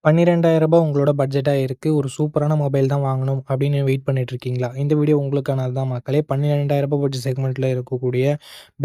ரூ. 12,000 உங்களோட பட்ஜெட்டா இருக்கு. ஒரு சூப்பரான மொபைல் தான் வாங்கணும் அப்படின்னு வெயிட் பண்ணிட்டு இருக்கீங்களா? இந்த வீடியோ உங்களுக்கானது தான் மக்களே. ரூ. 12,000 பட்ஜெட் செக்மெண்ட்ல இருக்கக்கூடிய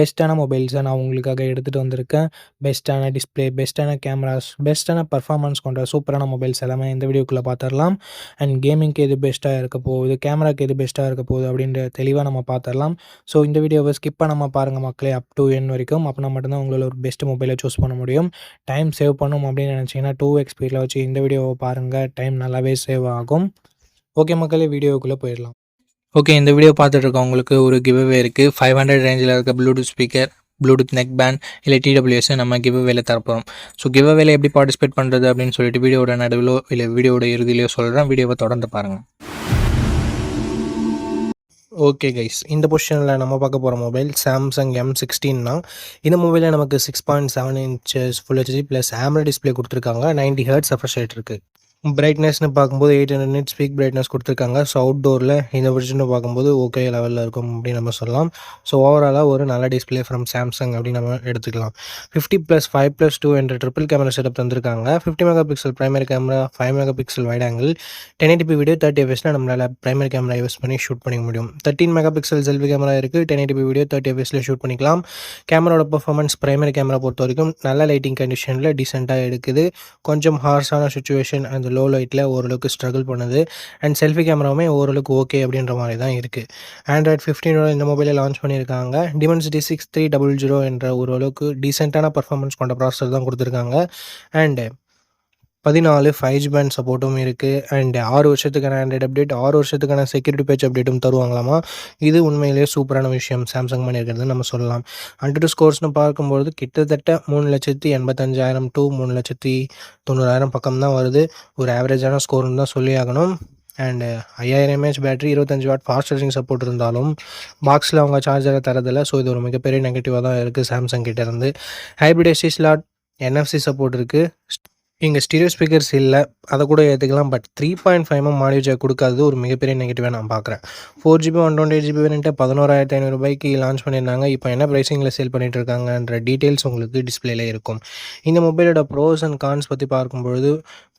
பெஸ்ட்டான மொபைல்ஸ நான் உங்களுக்காக எடுத்துட்டு வந்திருக்கேன். பெஸ்ட்டான டிஸ்ப்ளே, பெஸ்ட்டான கேமராஸ், பெஸ்ட்டான பெர்ஃபார்மன்ஸ் கொண்ட சூப்பரான மொபைல்ஸ் எல்லாமே இந்த வீடியோக்குள்ள பார்த்துரலாம். அண்ட் கேமிங்க்கு எது பெஸ்ட்டா இருக்க போகுது, கேமராக்கு எது பெஸ்ட்டா இருக்க போகுது அப்படின்ற தெளிவா நம்ம பார்த்துரலாம். ஸோ இந்த வீடியோவை ஸ்கிப் பண்ணாம பாருங்க மக்களே, அப் டூ எண்ட் வரைக்கும். அப்பனா மட்டும் தான் உங்களால ஒரு பெஸ்ட் மொபைலை சூஸ் பண்ண முடியும். டைம் சேவ் பண்ணணும் அப்படின்னு நினச்சிங்கன்னா 2x ஸ்பீடில் வச்சு இந்த வீடியோவை பாருங்கள். டைம் நல்லாவே சேவ் ஆகும். ஓகே மக்களே, வீடியோக்குள்ளே போயிடலாம். ஓகே, இந்த வீடியோ பார்த்துட்டு இருக்கவங்களுக்கு ஒரு கிவ்அவே இருக்குது. 500 ரேஞ்சில் இருக்க Bluetooth speaker, Bluetooth neck band இல்லை டிடபிள்யூஎஸ் நம்ம கிவ்அவேல தரப்போம். ஸோ கிவ்அவேல எப்படி பார்ட்டிசிபேட் பண்ணுறது அப்படின்னு சொல்லிட்டு வீடியோட நடுவிலோ இல்லை வீடியோட இறுதியிலையோ சொல்கிறேன். வீடியோவை தொடர்ந்து பாருங்கள். ஓகே கைஸ், இந்த பொசிஷனில் நம்ம பார்க்க போகிற மொபைல் சாம்சங் M16 தான். இந்த மொபைலில் நமக்கு 6.7 inches full HD plus AMOLED display கொடுத்துருக்காங்க. 90 Hz ரெஃப்ரெஷ் ரேட் இருக்குது. பிரைட்னஸ்னு பார்க்கும்போது 800 nits பீக் பிரைட்னஸ் கொடுத்துருக்காங்க. ஸோ அவுட்டோரில் இந்த வெர்ஷனை பார்க்கும்போது ஓகே லெவலில் இருக்கும் அப்படின்னு நம்ம சொல்லலாம். ஸோ ஓவராலாக ஒரு நல்ல டிஸ்பிளே ஃப்ரம் சாம்சங் அப்படின்னு நம்ம எடுத்துக்கலாம். 50+5+2 என்ற ட்ரிபிள் கேமரா செட்டப் தந்திருக்காங்க. 50 MP primary camera, 5 MP wide angle, 1080p video 30 fps நம்மளால் பிரைமரி கேமரா யூஸ் பண்ணி ஷூட் பண்ணிக்க முடியும். 13 MP செல்ஃபி கேமரா இருக்குது. 1080p வீடியோ 30 fps ஷூட் பண்ணிக்கலாம். கேமராவோட பர்ஃபார்மன்ஸ் பிரைமரி கேமரா பொறுத்த வரைக்கும் நல்ல லைட்டிங் கண்டிஷனில் டீசெண்டாக எடுக்குது. கொஞ்சம் ஹார்ஷான சுச்சுவேஷன் அந்த லோ லைட்டில் ஓரளவுக்கு ஸ்ட்ரகிள் பண்ணுது. அண்ட் செல்ஃபி கேமராவுமே ஓரளவுக்கு ஓகே அப்படின்ற மாதிரி தான் இருக்குது. Android 15 இந்த மொபைலை லான்ச் பண்ணியிருக்காங்க. Dimensity 6300 என்ற ஓரளவுக்கு டீசெண்டான பர்ஃபார்மன்ஸ் கொண்ட ப்ராசஸர் தான் கொடுத்துருக்காங்க. அண்டு 14 5G பேண்ட் சப்போர்ட்டும் இருக்குது. அண்ட் 6 வருஷத்துக்கான ஆண்ட்ராய்டு அப்டேட், 6 வருஷத்துக்கான செக்யூரிட்டி பேட்ச் அப்டேட்டும் தருவாங்களாமா. இது உண்மையிலேயே சூப்பரான விஷயம் சாம்சங் பண்ணியிருக்கிறதுன்னு நம்ம சொல்லலாம். AnTuTu ஸ்கோர்ஸ்னு பார்க்கும்பொழுது கிட்டத்தட்ட 3,85,000 to 3,90,000 பக்கம் தான் வருது. ஒரு ஆவரேஜான ஸ்கோர்னு தான் சொல்லி ஆகணும். And 5000 mAh battery, 25 what fast charging support இருந்தாலும் பாக்ஸில் அவங்க சார்ஜரை தரதில்லை. ஸோ இது ஒரு மிகப்பெரிய நெகட்டிவாக தான் இருக்குது சாம்சங் கிட்டேருந்து. Hybrid SD slot, NFC support இருக்குது. இங்கே ஸ்டீரியோ ஸ்பீக்கர்ஸ் இல்லை, அதை கூட ஏற்றுக்கலாம். பட் 3.5mm ஆடியோ ஜாக் கொடுக்காதது ஒரு மிகப்பெரிய நெகட்டிவாக நான் பார்க்குறேன். 4GB 128GB வேரியண்ட்டை 11,500 லான்ச் பண்ணியிருந்தாங்க. இப்போ என்ன ப்ரைஸிங்கில் சேல் பண்ணிகிட்டு இருக்காங்கன்ற டீட்டெயில்ஸ் உங்களுக்கு டிஸ்பிளேல இருக்கும். இந்த மொபைலோட ப்ரோஸ் அண்ட் கான்ஸ் பற்றி பார்க்கும்பொழுது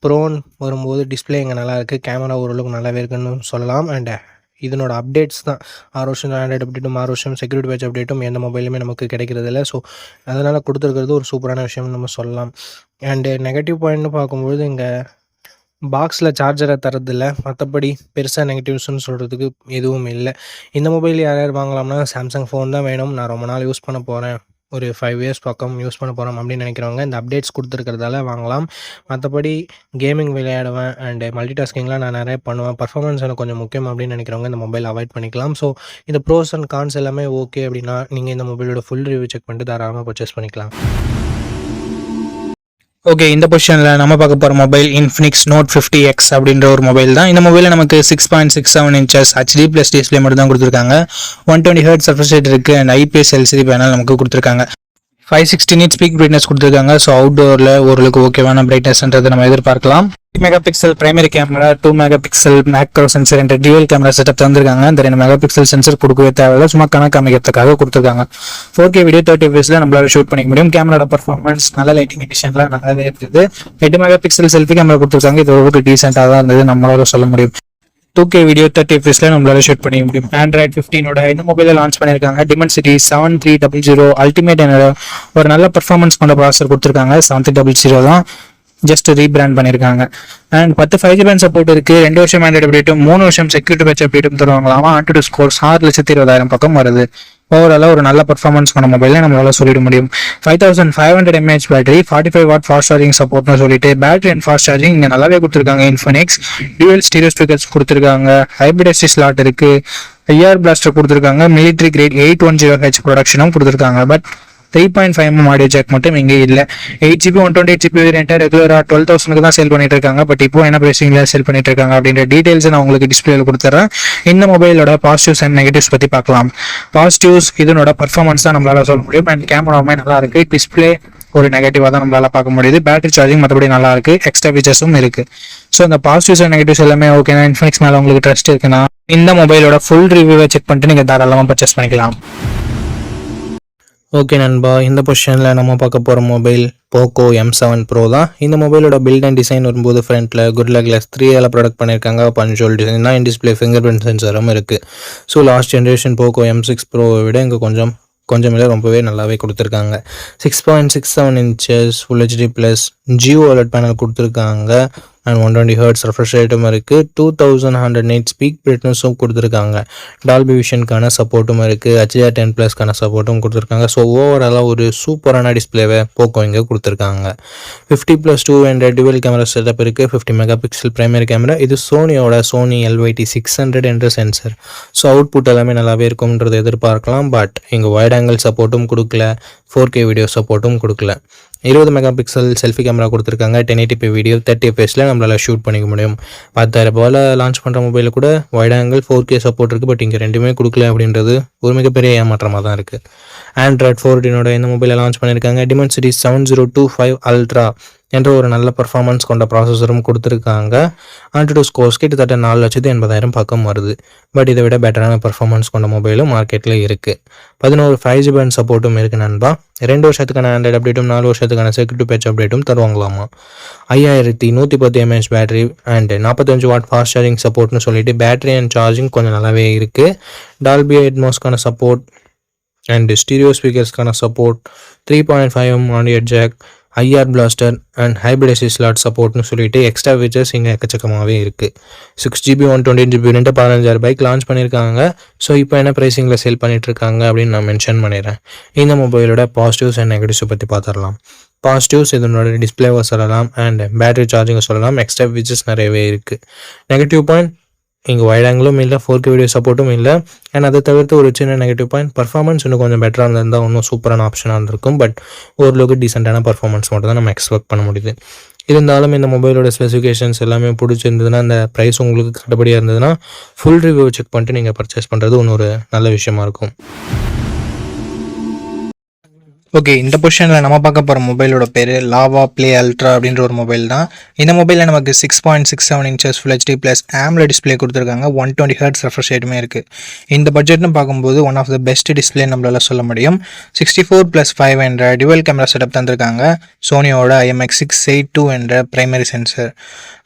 ப்ரோன்னு வரும்போது டிஸ்பிளே இங்கே நல்லாயிருக்கு, கேமரா ஓரளவுக்கு நல்லாவே இருக்குன்னு சொல்லலாம். அண்ட் இதனோட அப்டேட்ஸ் தான் 6 வருஷம் ஆண்ட்ராய்டு அப்டேட்டும் 6 வருஷம் செக்யூரிட்டி பேட்ச் அப்டேட்டும் எந்த மொபைலுமே நமக்கு கிடைக்கிறதில்ல. ஸோ அதனால் கொடுத்துருக்கிறது ஒரு சூப்பரான விஷயம்னு நம்ம சொல்லலாம். அண்டு நெகட்டிவ் பாயிண்ட்னு பார்க்கும்பொழுது இங்கே பாக்ஸில் சார்ஜரை தரதில்லை. மற்றபடி பெருசாக நெகட்டிவ்ஸ்னு சொல்கிறதுக்கு எதுவும் இல்லை. இந்த மொபைல் யார் யார் வாங்கலாம்னா சாம்சங் ஃபோன் தான் வேணும், நான் ரொம்ப நாள் யூஸ் பண்ண போகிறேன், ஒரு 5 years பக்கம் யூஸ் பண்ண போகிறோம் அப்படின்னு நினைக்கிறவங்க இந்த அப்டேட்ஸ் கொடுத்துருக்கிறதால வாங்கலாம். மற்றபடி கேமிங் விளையாடுவேன் அண்டு மல்டி டாஸ்கிங்லாம் நான் நிறைய பண்ணுவேன், பர்ஃபார்மன்ஸ் எனக்கு கொஞ்சம் முக்கியம் அப்படின்னு நினைக்கிறவங்க இந்த மொபைல் அவாய்ட் பண்ணிக்கலாம். ஸோ இந்த ப்ரோஸ் அண்ட் கான்ஸ் எல்லாமே ஓகே அப்படின்னா நீங்கள் இந்த மொபைலோட ஃபுல் ரிவ்யூ செக் பண்ணிட்டு தாராளமாக பர்ச்சேஸ் பண்ணிக்கலாம். ஓகே, இந்த பொசிஷனில் நம்ம பார்க்க போகிற மொபைல் Infinix Note 50X அப்படின்ற ஒரு மொபைல் தான். இந்த மொபைலில் நமக்கு 6.67 inches HD + டிஸ்பிளே மட்டும் தான் கொடுத்துருக்காங்க. 120 Hz ரெஃப்ரெஷ் ரேட் இருக்குது. அண்ட் IPS LCD பேனல் நமக்கு கொடுத்துருக்காங்க. 560 nits பீக் பிரைட்னஸ் கொடுத்துருக்காங்க. ஸோ அவுட்டோரில் ஓரளவுக்கு ஓகேவான பிரைட்னஸ்ன்றதை நம்ம எதிர்பார்க்கலாம். 3 MP primary camera, 2 MP macro sensor என்ற டியூவல் கேமரா செட்டப் தந்திருக்காங்க. இந்த 2 MP சென்சர் கொடுக்கவே தேவையில்லை, சும்மா கணக்கு அமைக்கிறதுக்காக கொடுத்துருக்காங்க. 4K வீடியோ 30 fps நம்மளால ஷூட் பண்ணிக்க முடியும். கேமராட பர்ஃபார்மன்ஸ் நல்ல லைட்டிங் கண்டிஷன்லாம் நல்லாவே இருக்குது. 8 MP செல்ஃபி கேமரா கொடுத்துருக்காங்க. இது ஒரு டீசெண்டாக தான் இருந்தது நம்மளால சொல்ல முடியும். 2K வீடியோ 30 fps நம்மளால ஷூட் பண்ணிக்க முடியும். Android 15 இந்த மொபைலை லான்ச் பண்ணியிருக்காங்க. Dimensity 7300 அல்டிமேட் என்ற ஒரு நல்ல பர்ஃபார்மன்ஸ் கொண்ட ப்ராசஸர் கொடுத்துருக்காங்க. 7300 தான் ஜஸ்ட் ரீபிராண்ட் பண்ணியிருக்காங்க. அண்ட் 10 5G பேண்ட் சப்போர்ட் இருக்குது. 2 வருஷம் ஆண்ட்ராய்டு அப்டேட்டும் 3 வருஷம் செக்யூரிட்டி பேட்ச் அப்டேட்டும் தருவாங்களாமா. AnTuTu ஸ்கோர்ஸ் 6,20,000 பக்கம் வருது. ஓவராலாக ஒரு நல்ல பர்ஃபார்மன்ஸ் கொண்ட மொபைலில் நம்மளால சொல்லிட முடியும். 5500 mAh battery, 45 watt fast charging சப்போர்ட்னு சொல்லிட்டு பேட்டரி அண்ட் ஃபாஸ்ட் சார்ஜிங் இங்கே நல்லாவே கொடுத்துருக்காங்க. Infinix டியூவல் ஸ்டீரியோ ஸ்பீக்கர்ஸ் கொடுத்துருக்காங்க. ஹைப்ரிட் SD ஸ்லாட் இருக்குது. IR பிளாஸ்டர் கொடுத்துருக்காங்க. மிலிட்ரி கிரேட் 810H ப்ரொடக்ஷனும் கொடுத்துருக்காங்க. பட் 3.5mm ஆடியோ ஜாக் மட்டும் இங்கே இல்லை. 8GB 128GB வேரியண்ட்டை ரெகுலராக 12,000 தான் சேல் பண்ணிட்டு இருக்காங்க. பட் இப்போ என்ன ப்ரைஸிங்கில் சேல் பண்ணிட்டு இருக்காங்க அப்படின்ற டீட்டெயில்ஸ் நான் உங்களுக்கு டிஸ்பிளேல கொடுத்துறேன். இந்த மொபைலோட பாசிட்டிவ்ஸ் அண்ட் நெகட்டிவ்ஸ் பற்றி பார்க்கலாம். பாசிட்டிவ்ஸ் இதனோட பர்ஃபார்மன்ஸ் தான் நம்மளால சொல்ல முடியும். அண்ட் கேமராவுமே நல்லா இருக்கு. டிஸ்பிளே ஒரு நெகட்டிவாக தான் நம்மளால பார்க்க முடியுது. பேட்டரி சார்ஜிங் மற்றபடி நல்லா இருக்கு. எக்ஸ்ட்ரா ஃபீச்சர்ஸும் இருக்கு. ஸோ இந்த பாசிட்டிவ்ஸ் அண்ட் நெகட்டிவ்ஸ் எல்லாமே ஓகேனா Infinix மேலே உங்களுக்கு ட்ரஸ்ட் இருக்குன்னா இந்த மொபைலோட ஃபுல் ரிவ்யூவை செக் பண்ணிட்டு நீங்கள் தாராளமாக பர்ச்சேஸ் பண்ணிக்கலாம். ஓகே நண்பா, இந்த பொசிஷனில் நம்ம பார்க்க போகிற மொபைல் போக்கோ M7 Pro தான். இந்த மொபைலோட பில்ட் அண்ட் டிசைன் வரும்போது ஃப்ரண்ட்டில் குரில்லா கிளாஸ் 3 ப்ரொடக்ட் பண்ணியிருக்காங்க. பஞ்சுவல் டிசைன் தான், இன் டிஸ்பிளே ஃபிங்கர் பிரிண்ட் சென்சரும் இருக்குது. So last generation Poco M6 ப்ரோவை விட இங்கே கொஞ்சம் இல்லை ரொம்பவே நல்லாவே கொடுத்துருக்காங்க. 6.67 inches full HD plus Jio OLED panel கொடுத்துருக்காங்க. அண்ட் 120 ஹர்ட்ஸ் ரெஃப்ரெஷ் ரேட்டும் இருக்குது. 2100 நைட் ஸ்பீக் பிரைட்னஸும் கொடுத்துருக்காங்க. டால்பி விஷனுக்கான சப்போர்ட்டும் இருக்குது. HDR10+க்கான சப்போர்ட்டும் கொடுத்துருக்காங்க. ஸோ ஓவராலாக ஒரு சூப்பரான டிஸ்பிளேவை போக்கோ இங்கே கொடுத்துருக்காங்க. 50+2 என்ற டுவெல் கேமரா செட்டப் இருக்குது. 50 மெகா பிக்சல் பிரைமரி கேமரா. இது சோனி LYT 600 என்ற சென்சர். ஸோ அவுட்புட் எல்லாமே நல்லாவே இருக்கும்ன்றது எதிர்பார்க்கலாம். பட் இங்கே வைட் ஆங்கிள் சப்போர்ட்டும் கொடுக்கல, 4K வீடியோ சப்போர்ட்டும் கொடுக்கல. 20 மெகா பிக்சல் செல்ஃபி கேமரா கொடுத்துருக்காங்க. 1080p வீடியோ 30 fps நம்மளால் ஷூட் பண்ணிக்க முடியும். 10,000 ரூபாயில் லான்ச் பண்ணுற மொபைலில் கூட வைட் ஆங்கிள் 4K சப்போர்ட் இருக்குது. பட் இங்கே ரெண்டுமே கொடுக்கல அப்படின்றது ஒரு மிகப்பெரிய ஏமாற்றமாக தான் இருக்குது. ஆண்ட்ராய்ட் 14 இந்த மொபைலை லான்ச் பண்ணியிருக்காங்க. Dimensity 7025 Ultra என்ற ஒரு நல்ல பர்ஃபார்மன்ஸ் கொண்ட ப்ராசஸரும் கொடுத்துருக்காங்க. AnTuTu ஸ்கோர்ஸ் கிட்டத்தட்ட 4,80,000 பக்கம் வருது. பட் இதை விட பெட்டரான பர்ஃபார்மன்ஸ் கொண்ட மொபைலும் மார்க்கெட்டில் இருக்குது. 11 5G பேண்ட் சப்போர்ட்டும் இருக்குது நண்பா. 2 வருஷத்துக்கான ஆண்ட்ராய்டு அப்டேட்டும் 4 வருஷத்துக்கான செக்யூரிட்டி பேட்ச் அப்டேட்டும் தருவாங்களாமா. 5110 mAh battery and 45 watt fast charging சப்போர்ட்னு சொல்லிட்டு பேட்டரி அண்ட் சார்ஜிங் கொஞ்சம் நல்லாவே இருக்குது. டால்பி அட்மாஸ்க்கான சப்போர்ட் அண்ட் ஸ்டீரியோ ஸ்பீக்கர்ஸ்க்கான support, 3.5mm audio jack, IR blaster and hybrid SD slot சப்போர்ட்னு சொல்லிட்டு எக்ஸ்ட்ரா ஃபீச்சர்ஸ் இங்கே எக்கச்சக்கமாகவே இருக்குது. 6GB 128GB 15,000 ரூபாய்க்கு லான்ச் பண்ணியிருக்காங்க. ஸோ இப்போ என்ன ப்ரைஸிங்கில் சேல் பண்ணிகிட்ருக்காங்க அப்படின்னு நான் மென்ஷன் பண்ணிடுறேன். இந்த மொபைலோட பாசிட்டிவ்ஸ் அண்ட் நெகட்டிவ்ஸை பற்றி பார்த்துடலாம். பாசிட்டிவ்ஸ் இதனோட டிஸ்பிளேவை சொல்லலாம் அண்ட் பேட்டரி சார்ஜிங்கை சொல்லலாம். எக்ஸ்ட்ரா ஃபீச்சர்ஸ் நிறையவே இருக்குது. நெகட்டிவ் பாயிண்ட், இங்கே வைட் ஆங்கிளும் இல்லை, 4K வீடியோ சப்போர்ட்டும் இல்லை. அண்ட் அதை தவிர்த்து ஒரு சின்ன நெகட்டிவ் பாயிண்ட், பர்ஃபார்மன்ஸ் இன்னும் கொஞ்சம் பெட்டராக இருந்திருந்தால் இன்னும் சூப்பரான ஆப்ஷனாக இருந்திருக்கும். பட் ஓரளவுக்கு டீசெண்டான பர்ஃபார்மன்ஸ் மட்டும் தான் நம்ம எக்ஸ்பெக்ட் பண்ண முடியுது. இருந்தாலும் இந்த மொபைலோட ஸ்பெசிஃபிகேஷன்ஸ் எல்லாமே பிடிச்சிருந்ததுன்னா, அந்த ப்ரைஸ் உங்களுக்கு கட்டுப்படியாக இருந்ததுன்னா ஃபுல் ரிவ்யூ செக் பண்ணிட்டு நீங்கள் பர்ச்சேஸ் பண்ணுறது இன்னொரு நல்ல விஷயமா இருக்கும். ஓகே, இந்த பொசிஷனில் நம்ம பார்க்க போகிற மொபைலோட பேர் லாவா ப்ளே அல்ட்ரா அப்படின்ற ஒரு மொபைல் தான். இந்த மொபைலில் நமக்கு 6.67 inches full HD plus AMOLED display கொடுத்துருக்காங்க. 120 ஹர்ட்ஸ் ரெஃப்ரெஷ் ரேட்டுமே இருக்குது. இந்த பட்ஜெட்னு பார்க்கும்போது one of the best display நம்மளால சொல்ல முடியும். 64+5 என்ற டுவெல் கேமரா செட்டப் தந்திருக்காங்க. சோனியோட IMX682 என்ற பிரைமரி சென்சர்.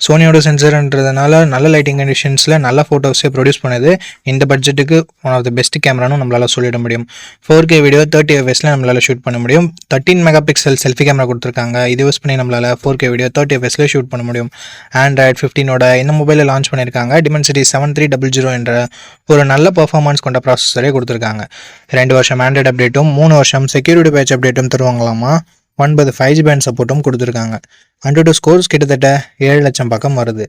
சோனியோட சென்சர்ன்றதுனால நல்ல லைட்டிங் கண்டிஷன்ஸில் நல்ல ஃபோட்டோஸே ப்ரொடியூஸ் பண்ணுது. இந்த பட்ஜெட்டுக்கு ஒன் ஆஃப் த பெஸ்ட் கேமரானும் நம்மளால் சொல்லிட முடியும். 4K வீடியோ 30 fps நம்மளால் ஷூட் பண்ண முடியும். 13 மெகா பிக்சல் செல்ஃபி கேமரா கொடுத்துருக்காங்க. இது யூஸ் பண்ணி நம்மளால் 4K வீடியோ 30 fps ஷூட் பண்ண முடியும். ஆண்ட்ராய்ட் 15 இந்த மொபைலை லான்ச் பண்ணியிருக்காங்க. Dimensity 7300 என்ற ஒரு நல்ல பர்ஃபார்மன்ஸ் கொண்ட ப்ராசஸரே கொடுத்துருக்காங்க. 2 வருஷம் ஆண்ட்ராய்டு அப்டேட்டும் 3 வருஷம் செக்யூரிட்டி பேட்ச் அப்டேட்டும் தருவாங்களாமா. 9 5G பேண்ட் சப்போர்ட்டும் கொடுத்துருக்காங்க. AnTuTu ஸ்கோர்ஸ் கிட்டத்தட்ட 7 லட்சம் பக்கம் வருது.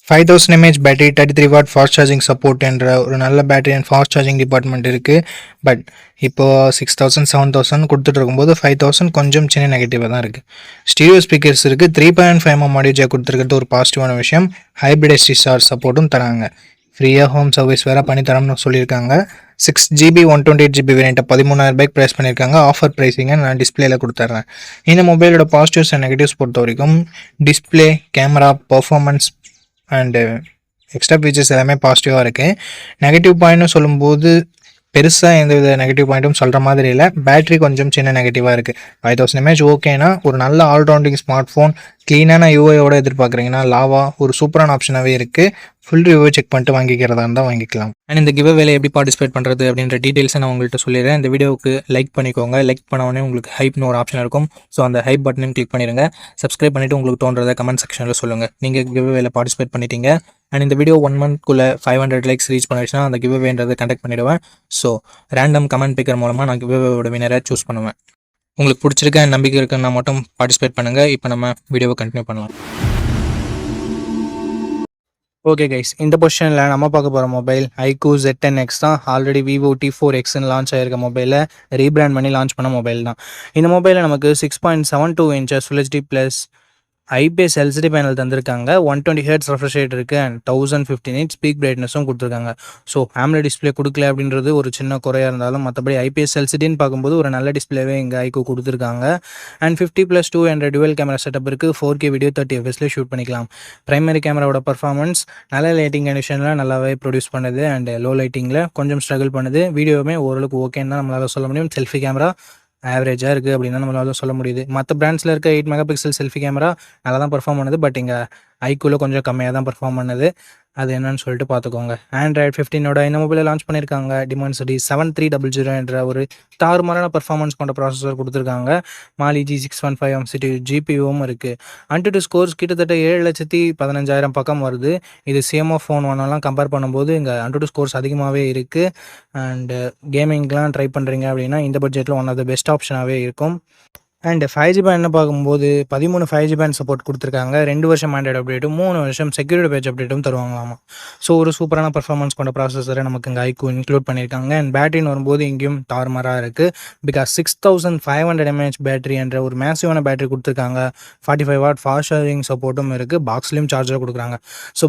5000 mAh battery, 33 what fast charging support என்ற ஒரு நல்ல battery and fast charging department இருக்குது. பட் இப்போது 6000 7000 கொடுத்துட்டு இருக்கும்போது 5000 கொஞ்சம் சின்ன நெகட்டிவாக தான் இருக்குது. ஸ்டீரியோ ஸ்பீக்கர்ஸ் இருக்குது. 3.5mm ஆடியோ ஜாக் கொடுத்துருக்கிறது ஒரு பாசிட்டிவான விஷயம். ஹைப்ரிட் எஸ்டி ஸ்லாட் சப்போர்ட்டும் தராங்க. ஃப்ரீயாக ஹோம் சர்வீஸ் வேறு பண்ணித்தரோம்னு சொல்லியிருக்காங்க. 6GB 128GB வேரியண்ட்டை 13,000 ரூபாய்க்கு ப்ரைஸ் பண்ணியிருக்காங்க. ஆஃபர் ப்ரைஸிங்கை நான் டிஸ்பிளேல கொடுத்துட்றேன். இந்த மொபைலோட பாசிட்டிவ்ஸ் அண்ட் நெகட்டிவ்ஸ் பொறுத்த வரைக்கும் display, camera, performance and extra features எல்லாமே பாசிட்டிவாக இருக்குது. நெகட்டிவ் பாயிண்ட்னு சொல்லும்போது பெருசாக எந்தவித நெகட்டிவ் பாயிண்ட்டும் சொல்கிற மாதிரி இல்லை. பேட்டரி கொஞ்சம் சின்ன நெகட்டிவாக இருக்குது. 5000 mAh ஓகேனா ஒரு நல்ல ஆல்ரவுண்டிங் ஸ்மார்ட் ஃபோன், க்ளீனான யூஐயோட எதிர்பார்க்குறீங்கன்னா லாவா ஒரு சூப்பரான ஆப்ஷனாகவே இருக்குது. ஃபுல் ரிவ்யூ செக் பண்ணிட்டு வாங்கிக்கிறதா இருந்தால் வாங்கிக்கலாம். அண்ட் இந்த கிவ் அவேல எப்படி பார்ட்டிசிபேட் பண்ணுறது அப்படின்ற டீட்டெயில்ஸை நான் உங்கள்கிட்ட சொல்லிடுறேன். இந்த வீடியோவுக்கு லைக் பண்ணிக்கோங்க. லைக் பண்ண உடனே உங்களுக்கு ஹைப்னு ஒரு ஆப்ஷன் இருக்கும். ஸோ அந்த ஹைப் பட்டனையும் கிளிக் பண்ணிடுங்க. சப்ஸ்கிரைப் பண்ணிவிட்டு உங்களுக்கு தோன்றதை கமெண்ட் செக்ஷனில் சொல்லுங்கள். நீங்கள் கிவ் அவேல பார்ட்டிசிபேட் பண்ணிட்டீங்க. அண்ட் இந்த வீடியோ 1 monthக்குள்ளே 500 லைக்ஸ் ரீச் பண்ணிடுச்சுன்னா அந்த கிவ் அவேன்றதை கண்டக்ட் பண்ணிவிடுவேன். ஸோ ரேண்டம் கமெண்ட் பிக்கர் மூலமாக நான் கிவ் அவேவோட வினரை சூஸ் பண்ணுவேன். உங்களுக்கு பிடிச்சிருக்க நம்பிக்கை இருக்குன்னா மட்டும் பார்ட்டிசிபேட் பண்ணுங்கள். இப்போ நம்ம வீடியோவை கண்டினியூ பண்ணலாம். ஓகே கைஸ், இந்த பொசிஷனில் நம்ம பார்க்க போகிற மொபைல் iQOO Z10X தான். ஆல்ரெடி Vivo T4Xன்னு லான்ச் ஆகிருக்க மொபைலை ரீபிராண்ட் பண்ணி லான்ச் பண்ண மொபைல் தான். இந்த மொபைலில் நமக்கு 6.72 inches full HD plus IPS LCD panel தந்திருக்காங்க. 120 ஹெர்ட்ஸ் ரெஃப்ரெஷ் ரேட் இருக்குது அண்ட் 1050 nits ஸ்பீக் பிரைட்னஸும் கொடுத்துருக்காங்க. ஸோ AMOLED டிஸ்பிளே கொடுக்கல அப்படின்றது ஒரு சின்ன குறையாக இருந்தாலும் மற்றபடி IPS LCDன்னு பார்க்கும்போது ஒரு நல்ல டிஸ்பிளேவே இங்கே iQOO கொடுத்துருக்காங்க. அண்ட் 50+2 என்ற டுவெல் கேமரா செட்டப் இருக்குது. 4K வீடியோ 30 fps ஷூட் பண்ணிக்கலாம். பிரைமரி கேமராவோட பர்ஃபார்மன்ஸ் நல்ல லைட்டிங் கண்டிஷனில் நல்லாவே ப்ரொடியூஸ் பண்ணுது அண்ட் லோ லைட்டிங்கில் கொஞ்சம் ஸ்ட்ரகிள் பண்ணுது. வீடியோவுமே ஓரளவுக்கு ஓகேன்னு தான் நம்மளால் சொல்ல முடியும். செல்ஃபி கேமரா ஆவரேஜாக இருக்குது அப்படின்னு தான் நம்மளால சொல்ல முடியுது. மற்ற பிராண்ட்ஸில் இருக்க 8 மெகா பிக்சல் செல்ஃபி கேமரா நல்லா தான் பெர்ஃபார்ம் பண்ணுது. பட் இங்கே ஐக்யூல கொஞ்சம் கம்மியாக தான் பெர்ஃபார்ம் பண்ணுது. அது என்னன்னு சொல்லிட்டு பார்த்துக்கோங்க. ஆண்ட்ராய்டு 15ஓட இந்த மொபைலை லான்ச் பண்ணியிருக்காங்க. Dimensity 7300 என்ற ஒரு தாறுமாறான பெர்ஃபார்மன்ஸ் கொண்ட ப்ராசஸர் கொடுத்துருக்காங்க. Mali G615 MCT ஜிபியூவும் இருக்குது. AnTuTu ஸ்கோர்ஸ் கிட்டத்தட்ட 7,15,000 பக்கம் வருது. இது CMO ஃபோன் ஒன்னெல்லாம் கம்பேர் பண்ணும்போது இங்கே AnTuTu ஸ்கோர்ஸ் அதிகமாகவே இருக்குது. அண்டு கேமிங்லாம் ட்ரை பண்ணுறீங்க அப்படின்னா இந்த பட்ஜெட்டில் ஒன் ஆஃப் த பெஸ்ட் ஆப்ஷனாகவே இருக்கும். அண்ட் 5G பேண்ட் பார்க்கும்போது 13 5G பேண்ட் சப்போர்ட் கொடுத்துருக்காங்க. 2 வருஷம் ஆண்ட்ராய்டு அப்டேட்டும் 3 வருஷம் செக்யூரிட்டி பேட்ச் அப்டேட்டும் தருவாங்களாமா. ஸோ ஒரு சூப்பரான பர்ஃபார்மன்ஸ் கொண்ட ப்ராசஸரை நமக்கு இங்கே ஐக்யூ இன்க்ளூட் பண்ணியிருக்காங்க. அண்ட் பேட்டரின்னு வரும்போது இங்கேயும் தாறுமாறாக இருக்குது. பிகாஸ் 6500 mAh பேட்டரி என்ற ஒரு மேசிவான பேட்டரி கொடுத்துருக்காங்க. 45 வாட் ஃபாஸ்ட் சார்ஜிங் சப்போர்ட்டும் இருக்குது. பாக்ஸ்லேயும் சார்ஜர் கொடுக்குறாங்க. ஸோ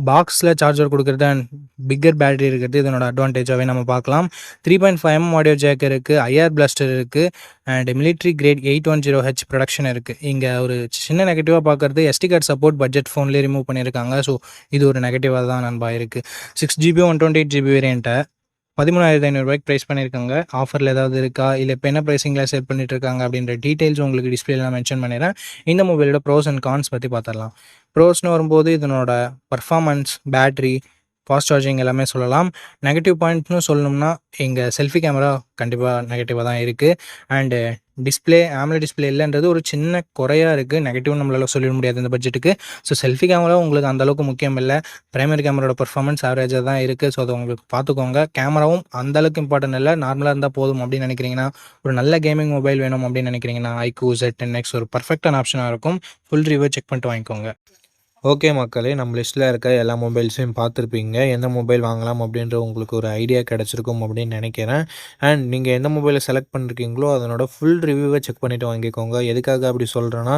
பாக்ஸில் சார்ஜர் கொடுக்குறது அண்ட் பிக்கர் பேட்டரி இருக்கிறது இதனோட அட்வான்டேஜாகவே நம்ம பார்க்கலாம். 3.5mm ஆடியோ ஜேக் இருக்குது. ஐஆர் பிளாஸ்டர் இருக்குது. And military grade 810H production இருக்குது. இங்கே ஒரு சின்ன நெகட்டிவாக பார்க்குறது SD கார்டு சப்போர்ட் பட்ஜெட் ஃபோன்லேயே ரிமூவ் பண்ணியிருக்காங்க. ஸோ இது ஒரு நெகட்டிவாக தான் நண்பா இருக்குது. 6GB 128GB வேரியண்ட்டை 13,500 ப்ரைஸ் பண்ணியிருக்காங்க. ஆஃபரில் ஏதாவது இருக்கா, இல்லை இப்போ என்ன ப்ரைஸிங்கில் செல் பண்ணிட்டு இருக்காங்க அப்படின்ற டீட்டெயில்ஸ் உங்களுக்கு டிஸ்பிளேல நான் மென்ஷன் பண்ணிடுறேன். இந்த மொபைலோட ப்ரோஸ் அண்ட் கான்ஸ் பற்றி பார்த்துடலாம். ப்ரோஸ்னு வரும்போது இதனோட பர்ஃபார்மன்ஸ், பேட்ரி, ஃபாஸ்ட் சார்ஜிங் எல்லாமே சொல்லலாம். நெகட்டிவ் பாயிண்ட்னு சொல்லணும்னா இங்கே செல்ஃபி கேமரா கண்டிப்பாக நெகட்டிவாக தான் இருக்குது. அண்டு டிஸ்பிளே AMOLED டிஸ்பிளே இல்லைன்றது ஒரு சின்ன குறையாக இருக்குது. நெகட்டிவ் நம்மளால் சொல்லிட முடியாது இந்த பட்ஜெட்டுக்கு. ஸோ செல்ஃபி கேமரா உங்களுக்கு அந்தளவுக்கு முக்கியம் இல்லை. பிரைமரி கேமராவோட பர்ஃபார்மன்ஸ் ஆவரேஜாக தான் இருக்குது. ஸோ அதை உங்களுக்கு பார்த்துக்கோங்க. கேமராவும் அந்தளவுக்கு இம்பார்ட்டன்ட் இல்லை, நார்மலாக இருந்தால் போதும் அப்படின்னு நினைக்கிறீங்கன்னா, ஒரு நல்ல கேமிங் மொபைல் வேணும் அப்படின்னு நினைக்கிறீங்கன்னா ஐக்யூ Z10X ஒரு பர்ஃபெக்டான ஆப்ஷனாக இருக்கும். ஃபுல் ரிவ்யூ செக் பண்ணிட்டு வாங்கிக்கோங்க. ஓகே மக்களே, நம்ம லிஸ்ட்டில் இருக்க எல்லா மொபைல்ஸையும் பார்த்துருப்பீங்க. எந்த மொபைல் வாங்கலாம் அப்படின்ற உங்களுக்கு ஒரு ஐடியா கிடச்சிருக்கும் அப்படின்னு நினைக்கிறேன். அண்ட் நீங்கள் எந்த மொபைலை செலக்ட் பண்ணிருக்கீங்களோ அதனோட ஃபுல் ரிவ்யூவை செக் பண்ணிவிட்டு வாங்கிக்கோங்க. எதுக்காக அப்படி சொல்கிறேன்னா,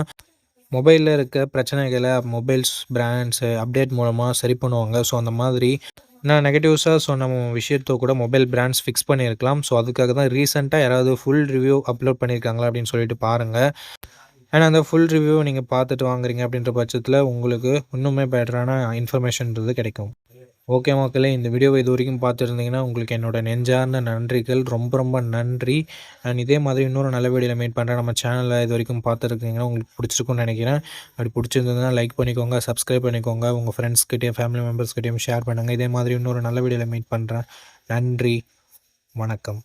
மொபைலில் இருக்க பிரச்சனைகளை மொபைல்ஸ் பிராண்ட்ஸு அப்டேட் மூலமாக சரி பண்ணுவாங்க. ஸோ அந்த மாதிரி நான் நெகட்டிவ்ஸாக சொன்ன விஷயத்தை கூட மொபைல் பிராண்ட்ஸ் ஃபிக்ஸ் பண்ணியிருக்கலாம். ஸோ அதுக்காக தான் ரீசெண்டாக யாராவது ஃபுல் ரிவ்யூ அப்லோட் பண்ணியிருக்காங்களா அப்படின்னு சொல்லிட்டு பாருங்கள். அண்ட் அந்த ஃபுல் ரிவ்யூ நீங்கள் பார்த்துட்டு வாங்குறீங்க அப்படின்ற பட்சத்தில் உங்களுக்கு இன்னுமே பெட்டரான இன்ஃபர்மேஷன்றது கிடைக்கும். ஓகே மக்களே, இந்த வீடியோவை இது வரைக்கும் பார்த்துருந்தீங்கன்னா உங்களுக்கு என்னோடய நெஞ்சார்ந்த நன்றிகள். ரொம்ப ரொம்ப நன்றி. அண்ட் இதே மாதிரி இன்னொரு நல்ல வீடியோவில் மீட் பண்ணுறேன். நம்ம சேனலில் இது வரைக்கும் பார்த்துருக்கீங்கன்னா உங்களுக்கு பிடிச்சிருக்குன்னு நினைக்கிறேன். அப்படி பிடிச்சிருந்ததுன்னா லைக் பண்ணிக்கோங்க, சப்ஸ்கிரைப் பண்ணிக்கோங்க, உங்கள் ஃப்ரெண்ட்ஸ்கிட்டையும் ஃபேமிலி மெம்பர்ஸ்கிட்டையும் ஷேர் பண்ணுங்கள். இதே மாதிரி இன்னொரு நல்ல வீடியோவில் மீட் பண்ணுறேன். நன்றி, வணக்கம்.